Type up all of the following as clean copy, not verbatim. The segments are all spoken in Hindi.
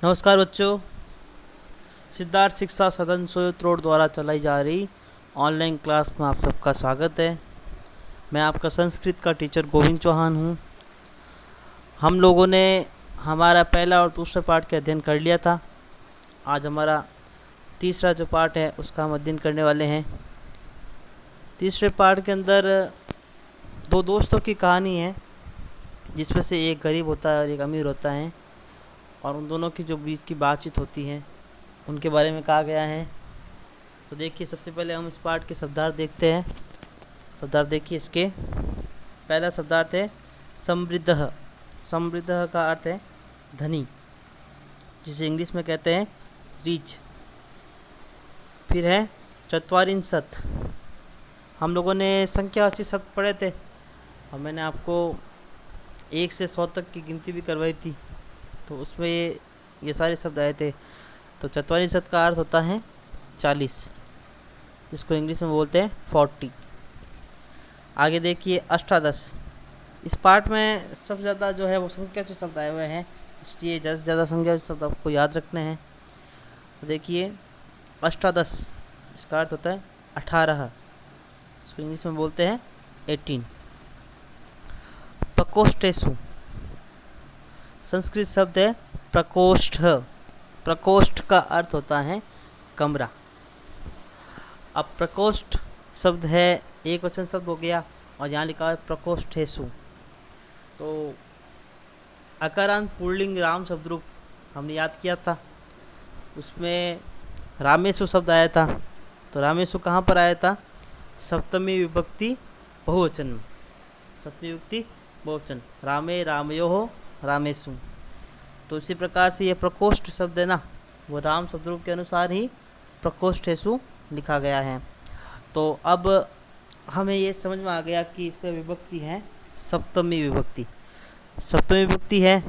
नमस्कार बच्चों। सिद्धार्थ शिक्षा सदन सोयत्रोड द्वारा चलाई जा रही ऑनलाइन क्लास में आप सबका स्वागत है। मैं आपका संस्कृत का टीचर गोविंद चौहान हूँ। हम लोगों ने हमारा पहला और दूसरा पाठ का अध्ययन कर लिया था। आज हमारा तीसरा जो पाठ है उसका हम अध्ययन करने वाले हैं। तीसरे पाठ के अंदर दो दोस्तों की कहानी है, जिसमें से एक गरीब होता है और एक अमीर होता है, और उन दोनों की जो बीच की बातचीत होती है उनके बारे में कहा गया है। तो देखिए, सबसे पहले हम इस पाठ के शब्दार्थ देखते हैं। शब्दार्थ देखिए इसके। पहला शब्दार्थ है समृद्ध। समृद्ध का अर्थ है धनी, जिसे इंग्लिश में कहते हैं रिच। फिर है चत्वारिंशत्। हम लोगों ने संख्यावाची शब्द पढ़े थे और मैंने आपको 1 से 100 तक की गिनती भी करवाई थी, तो उसमें ये सारे शब्द आए थे। तो चत्वारिंशत् का अर्थ होता है 40, जिसको इंग्लिश में बोलते हैं 40। आगे देखिए अष्टादश। इस पाठ में सबसे ज़्यादा जो है वो संख्यावाची शब्द आए हुए हैं, इसलिए ज़्यादा से ज़्यादा संख्यावाची शब्द आपको याद रखने हैं। तो देखिए अष्टादश, इसका अर्थ होता है 18, इसको इंग्लिश में बोलते हैं 18। प्रकोष्ठेषु, संस्कृत शब्द है प्रकोष्ठ। प्रकोष्ठ का अर्थ होता है कमरा। अब प्रकोष्ठ शब्द है एक वचन शब्द हो गया, और यहाँ लिखा है प्रकोष्ठेषु। तो अकारांत पुल्लिंग राम शब्द रूप हमने याद किया था, उसमें रामेशु शब्द आया था। तो रामेशु कहाँ पर आया था? सप्तमी विभक्ति बहुवचन में। सप्तमी विभक्ति बहुवचन, रामे रामयोः रामेशु। तो इसी प्रकार से ये प्रकोष्ठ शब्द है ना, वो राम शब्द रूप के अनुसार ही प्रकोष्ठेषु लिखा गया है। तो अब हमें ये समझ में आ गया कि इस पर विभक्ति है सप्तमी विभक्ति। सप्तमी विभक्ति है।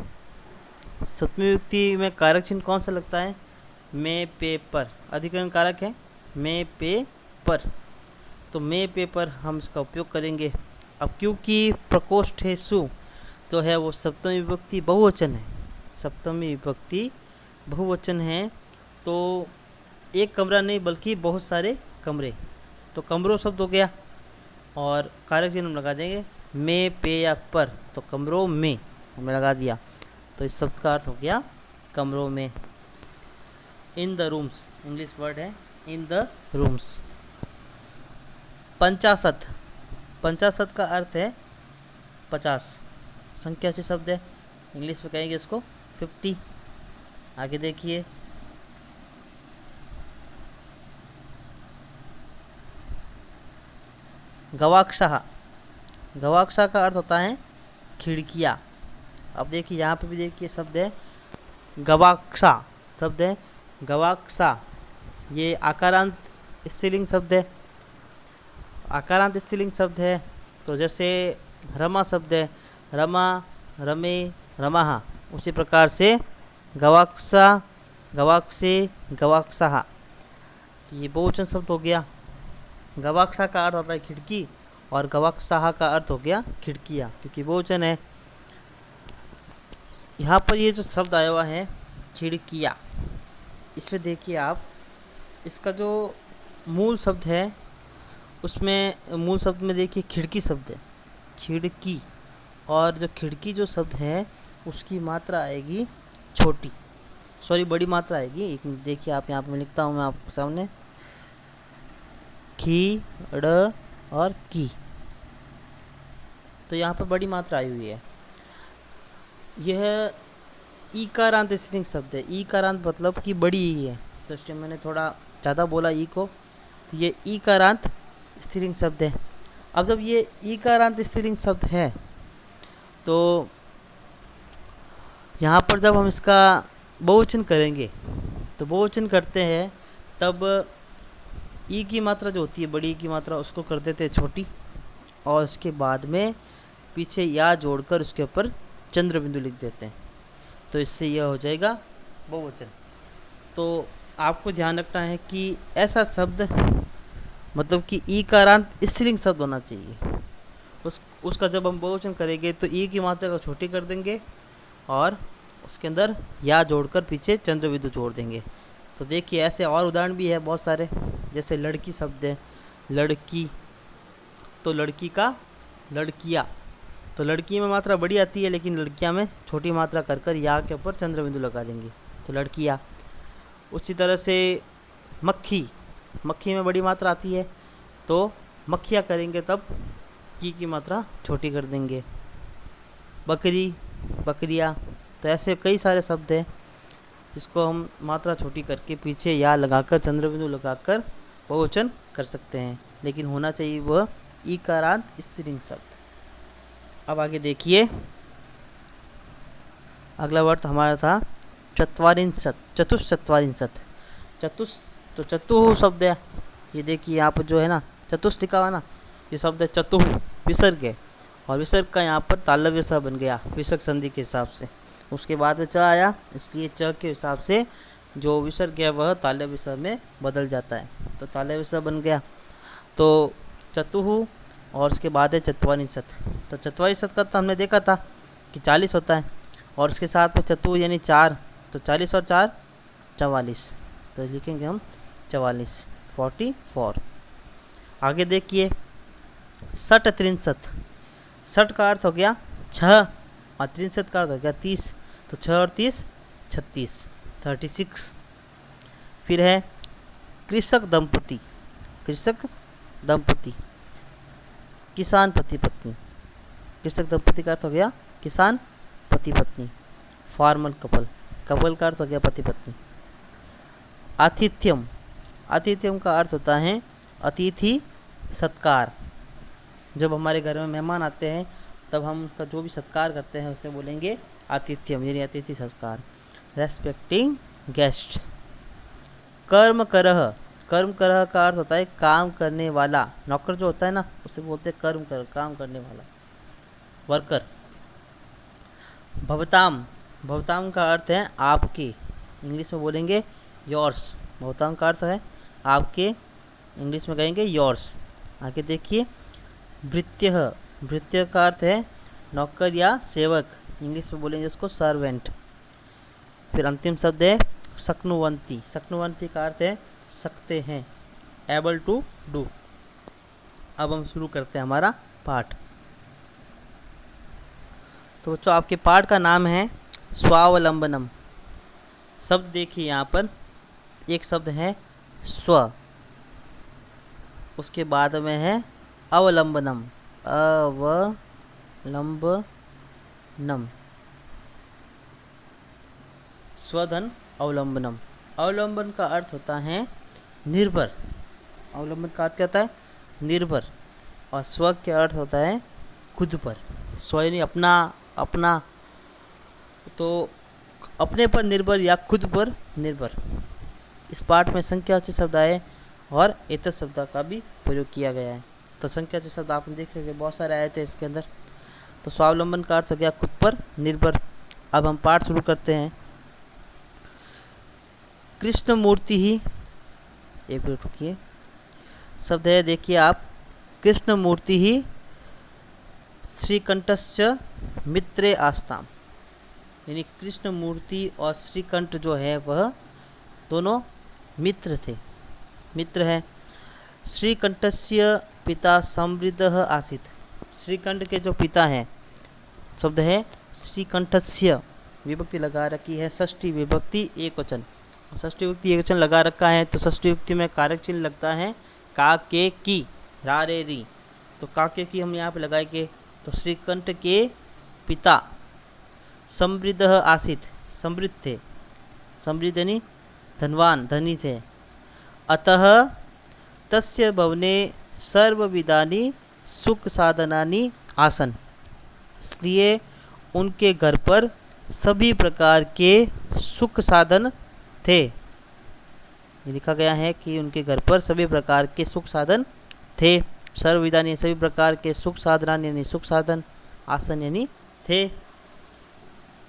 सप्तमी विभक्ति में कारक चिन्ह कौन सा लगता है? मैं पे पर। अधिकरण कारक है मैं पे पर, तो मैं पे पर हम इसका उपयोग करेंगे। अब क्योंकि प्रकोष्ठेषु जो है वो सप्तमी विभक्ति बहुवचन है, सप्तमी विभक्ति बहुवचन है, तो एक कमरा नहीं बल्कि बहुत सारे कमरे। तो कमरों शब्द हो गया, और कारक चिन्ह हम लगा देंगे में पे या पर, तो कमरों में हमने लगा दिया। तो इस शब्द का अर्थ हो गया कमरों में। In the rooms, English word है इन द रूम्स। पंचाशत। पंचाशत का अर्थ है 50, संख्यावाची शब्द है, इंग्लिश में कहेंगे इसको 50। आगे देखिए गवाक्षः। गवाक्षा का अर्थ होता है खिड़कियाँ। अब देखिए यहाँ पे भी देखिए शब्द है गवाक्षा, शब्द है गवाक्षा। ये आकारांत स्त्रीलिंग शब्द है। आकारांत स्त्रीलिंग शब्द है, तो जैसे रमा शब्द है रमा, रमे, रमाः, उसी प्रकार से गवाक्षा, गवाक्षे, गवाक्षः, ये बहुवचन शब्द हो गया। गवाक्षा का अर्थ होता है खिड़की, और गवाक्षः का अर्थ हो गया खिड़कियाँ, क्योंकि बहुवचन है। यहाँ पर ये जो शब्द आया हुआ है खिड़कियाँ, इसमें देखिए आप, इसका जो मूल शब्द है उसमें, मूल शब्द में देखिए खिड़की शब्द है, खिड़की, और जो खिड़की जो शब्द है उसकी मात्रा आएगी छोटी, सॉरी बड़ी मात्रा आएगी। एक मिनट देखिए आप, यहाँ पे मैं लिखता हूँ मैं आपके सामने, खी ड़ और की, तो यहाँ पर बड़ी मात्रा आई हुई है। यह ईकारांत स्त्रीलिंग शब्द है। ईकारांत मतलब कि बड़ी ई है, तो इसलिए मैंने थोड़ा ज़्यादा बोला ई को। तो ये ईकारांत स्त्रीलिंग शब्द है। अब जब ये ईकारांत स्त्रीलिंग शब्द है, तो यहाँ पर जब हम इसका बहुवचन करेंगे, तो बहुवचन करते हैं तब ई की मात्रा जो होती है, बड़ी ई की मात्रा, उसको कर देते हैं छोटी, और उसके बाद में पीछे या जोड़कर उसके ऊपर चंद्र बिंदु लिख देते हैं, तो इससे यह हो जाएगा बहुवचन। तो आपको ध्यान रखना है कि ऐसा शब्द मतलब कि ईकारांत स्त्रीलिंग शब्द होना चाहिए। उसका जब हम बहुवचन करेंगे तो ई की मात्रा को छोटी कर देंगे और उसके अंदर या जोड़कर पीछे चंद्र बिंदु जोड़ देंगे। तो देखिए ऐसे और उदाहरण भी है बहुत सारे, जैसे लड़की शब्द है, लड़की, तो लड़की का लड़कियाँ, तो लड़की में मात्रा बड़ी आती है लेकिन लड़कियाँ में छोटी मात्रा कर कर या के ऊपर चंद्र बिंदु लगा देंगे, तो लड़कियाँ। उसी तरह से मक्खी, मक्खी में बड़ी मात्रा आती है तो मक्खियाँ करेंगे तब की मात्रा छोटी कर देंगे। बकरी, बकरियाँ, तो ऐसे कई सारे शब्द हैं जिसको हम मात्रा छोटी करके पीछे या लगाकर चंद्र बिंदु लगाकर बहुवचन कर सकते हैं, लेकिन होना चाहिए वह ईकारांत स्त्रीलिंग शब्द। अब आगे देखिए, अगला वर्ड हमारा था चत्वारिंशत्, चतुश्चत्वारिंशत्। तो चतुः शब्द है, ये देखिए यहाँ पर जो है ना चतुष लिखा हुआ ना, ये शब्द है चतुः, विसर्ग है, और विसर्ग का यहाँ पर तालव्य सा बन गया विसर्ग संधि के हिसाब से। उसके बाद में च आया, इसलिए च के हिसाब से जो विसर्ग है वह तालव्य सा में बदल जाता है, तो तालव्य सा बन गया। तो चतुः और उसके बाद है चत्वारिंशत्। तो चत्वारिंशत् का तो हमने देखा था कि 40 होता है, और उसके साथ में चतुः यानी 4, तो 40 और 4 44, तो लिखेंगे हम 44, 44। आगे देखिए षट् त्रिंशत्, षट् का अर्थ हो गया 6 और त्रिंशत् का अर्थ हो गया 30, तो 6 और 30 36, 36। फिर है कृषक दंपति, कृषक दंपति, किसान पति पत्नी, कृषक दंपति का अर्थ हो गया किसान पति पत्नी। फार्मल कपल, कपल का अर्थ हो गया पति पत्नी। आतिथ्यम, आतिथ्यम का अर्थ होता है अतिथि सत्कार। जब हमारे घर में मेहमान आते हैं तब हम उसका जो भी सत्कार करते हैं उसे बोलेंगे आतिथ्यम, यानी अतिथि सत्कार, रेस्पेक्टिंग गेस्ट। कर्म करह, कर्म करह का अर्थ होता है काम करने वाला, नौकर जो होता है ना उसे बोलते हैं कर्म कर, काम करने वाला, वर्कर। भवताम, भवताम का अर्थ है आपके, इंग्लिश में बोलेंगे योर्स, भवताम का अर्थ है आपके, इंग्लिश में कहेंगे योर्स। आगे देखिए भृत्यः, भृत्य का अर्थ है नौकर या सेवक, इंग्लिश में बोलेंगे उसको सर्वेंट। फिर अंतिम शब्द है शक्नुवंती, शक्नुवंती का अर्थ है सकते हैं, एबल टू डू। अब हम शुरू करते हैं हमारा पाठ। तो बच्चों आपके पाठ का नाम है स्वावलंबनम। शब्द देखिए यहाँ पर, एक शब्द है स्व, उसके बाद में है अवलंबनम, अवलंबनम, स्वधन अवलंबनम। अवलंबन का अर्थ होता है निर्भर, अवलंबन का अर्थ क्या होता है निर्भर, और स्व का अर्थ होता है खुद पर, स्व यानी अपना, अपना, तो अपने पर निर्भर या खुद पर निर्भर। इस पाठ में संख्यावाचक शब्द आए और एतत् शब्द का भी प्रयोग किया गया है। तो संख्यावाचक शब्द आपने देख रहे बहुत सारे आए थे इसके अंदर। तो स्वावलंबन का अर्थ हो गया खुद पर निर्भर। अब हम पाठ शुरू करते हैं। कृष्ण मूर्ति ही, एक मिनट रुकिए, शब्द है देखिए आप, कृष्ण मूर्ति ही श्रीकंठस्य मित्रे आस्ताम, यानी कृष्ण मूर्ति और श्रीकंठ जो है वह दोनों मित्र थे, मित्र है। श्रीकंठस्य पिता समृद्धः आसीत्, श्रीकंठ के जो पिता हैं, शब्द है श्रीकंठस्य, विभक्ति लगा रखी है षष्ठी विभक्ति एक वचन, षष्ठी विभक्ति एक वचन लगा रखा है, तो षष्ठी विभक्ति में कारक चिन्ह लगता है का के की, रा रे री, तो का के की हम यहाँ पे लगाएंगे। तो श्रीकंठ के पिता समृद्धः आसीत्, समृद्ध थे, समृद्ध यानी धनवान, धनी थे। अतः तस्य भवने सर्वविधानि सुख साधनानि आसन, इसलिए उनके घर पर सभी प्रकार के सुख साधन थे। ये लिखा गया है कि उनके घर पर सभी प्रकार के सुख साधन थे। सर्वविधानि सभी प्रकार के सुख साधनानि यानी सुख साधन, आसन यानी थे।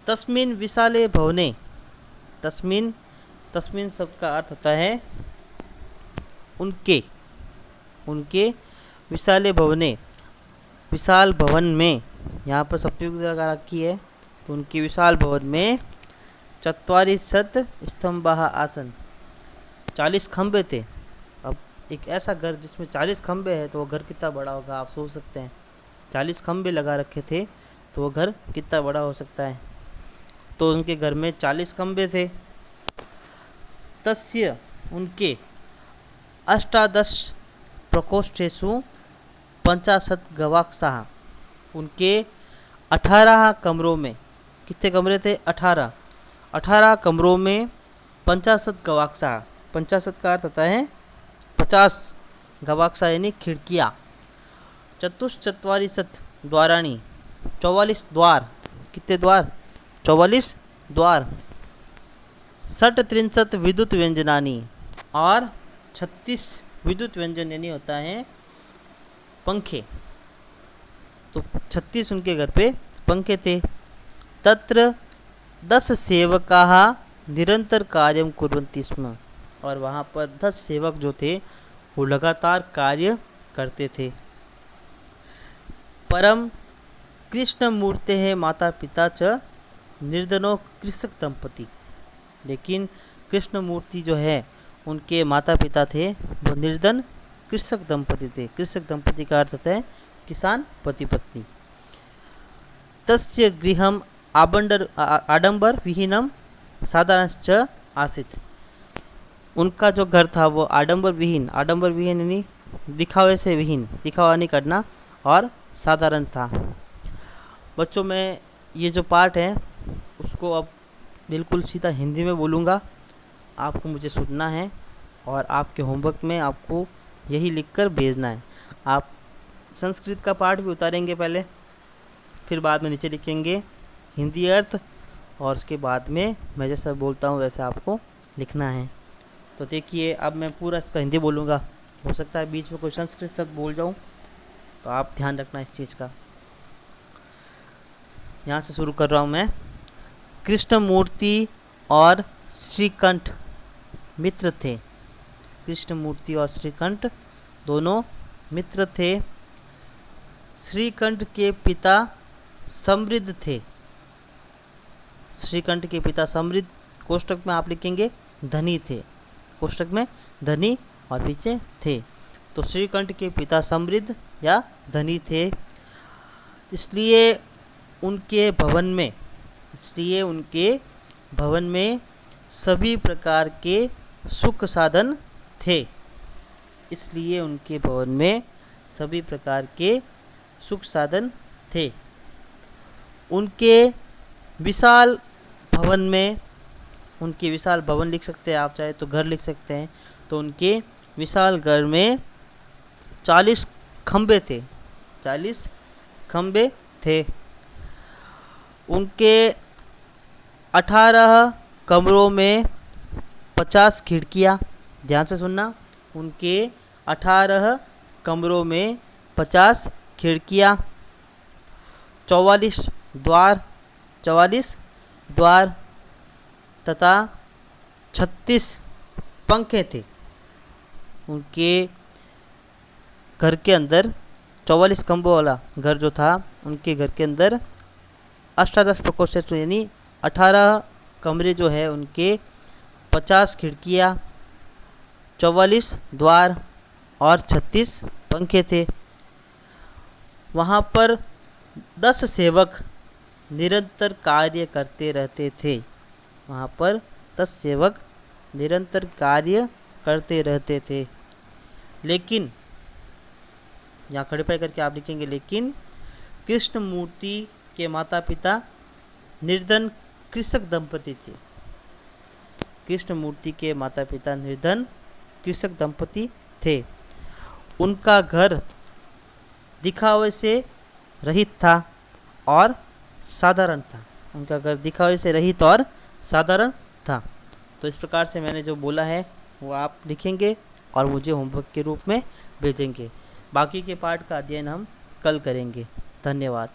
तस्मिन विशाले भवने, तस्मिन, तस्मिन शब्द का अर्थ होता है उनके, उनके विशाले भवने, विशाल भवन में, यहाँ पर सप्तमी लगा रखी है, तो उनके विशाल भवन में चत्वारिंशत् स्तंभाः आसन्। 40 खंबे थे। अब एक ऐसा घर जिसमें 40 खंबे हैं तो वो घर कितना बड़ा होगा, आप सोच सकते हैं। 40 खंबे लगा रखे थे तो वो घर कितना बड़ा हो सकता है। तो उनके घर में 40 खंबे थे। तस्य उनके अष्टादश प्रकोष्ठेषु 50 गवाक्षाः। उनके 18 कमरों में, कितने कमरे थे? 18 कमरों में 50 गवाक्षाः। 50 का अर्थ होता है 50 गवाक्षा यानी खिड़कियाँ। चतुश्चत्वारिंशत् द्वाराणि, 44 द्वार। कितने द्वार? 44 द्वार। षट्त्रिंशत् विद्युत व्यंजनानि, और 36 विद्युत व्यंजन यानी होता है पंखे। तो 36 उनके घर पे पंखे थे। तत्र 10 सेवकाः निरंतर कार्यं कुर्वन्ति स्म, और वहाँ पर 10 सेवक जो थे वो लगातार कार्य करते थे। परम कृष्णमूर्तेः माता पिता च निर्धनो कृषक दंपति। लेकिन कृष्णमूर्ति जो है उनके माता पिता थे वो निर्धन कृषक दंपति थे। कृषक दंपति का अर्थ होता है किसान पति पत्नी। तस्य गृहम् आडंबर विहीनम साधारणश्च आसीत्। उनका जो घर था वो आडंबर विहीन यानी दिखावे से विहीन, दिखावा नहीं करना, और साधारण था। बच्चों, मैं ये जो पार्ट है उसको अब बिल्कुल सीधा हिंदी में बोलूँगा। आपको मुझे सुनना है और आपके होमवर्क में आपको यही लिखकर भेजना है। आप संस्कृत का पार्ट भी उतारेंगे पहले, फिर बाद में नीचे लिखेंगे हिंदी अर्थ, और उसके बाद में मैं जैसा बोलता हूँ वैसे आपको लिखना है। तो देखिए, अब मैं पूरा इसका हिंदी बोलूँगा। हो सकता है बीच में कोई संस्कृत शब्द बोल जाऊँ, तो आप ध्यान रखना इस चीज़ का। यहाँ से शुरू कर रहा हूँ मैं। कृष्णमूर्ति और श्रीकंठ मित्र थे। कृष्णमूर्ति और श्रीकंठ दोनों मित्र थे। श्रीकंठ के पिता समृद्ध थे। श्रीकंठ के पिता समृद्ध, कोष्टक में आप लिखेंगे धनी थे, कोष्टक में धनी और पीछे थे। तो श्रीकंठ के पिता समृद्ध या धनी थे, इसलिए उनके भवन में सभी प्रकार के सुख साधन थे। इसलिए उनके भवन में सभी प्रकार के सुख साधन थे। उनके विशाल भवन लिख सकते हैं आप, चाहे तो घर लिख सकते हैं। तो उनके विशाल घर में 40 खंबे थे। 40 खंबे थे। उनके 18 कमरों में 50 खिड़कियाँ। ध्यान से सुनना, उनके 18 कमरों में 50 खिड़कियाँ, 44 द्वार तथा 36 पंखे थे। उनके घर के अंदर 44 खंभों वाला घर जो था, उनके घर के अंदर अष्टादश प्रकोष्ठ यानी 18 कमरे जो है उनके, 50 खिड़कियाँ, 44 द्वार और 36 पंखे थे। वहाँ पर 10 सेवक निरंतर कार्य करते रहते थे। वहाँ पर 10 सेवक निरंतर कार्य करते रहते थे। लेकिन यहाँ खड़े पाए करके आप लिखेंगे, लेकिन कृष्णमूर्ति के माता पिता निर्धन कृषक दंपति थे। कृष्णमूर्ति के माता पिता निर्धन कृषक दंपति थे। उनका घर दिखावे से रहित था और साधारण था। उनका घर दिखावे से रहित और साधारण था। तो इस प्रकार से मैंने जो बोला है वो आप लिखेंगे और मुझे होमवर्क के रूप में भेजेंगे। बाकी के पार्ट का अध्ययन हम कल करेंगे। धन्यवाद।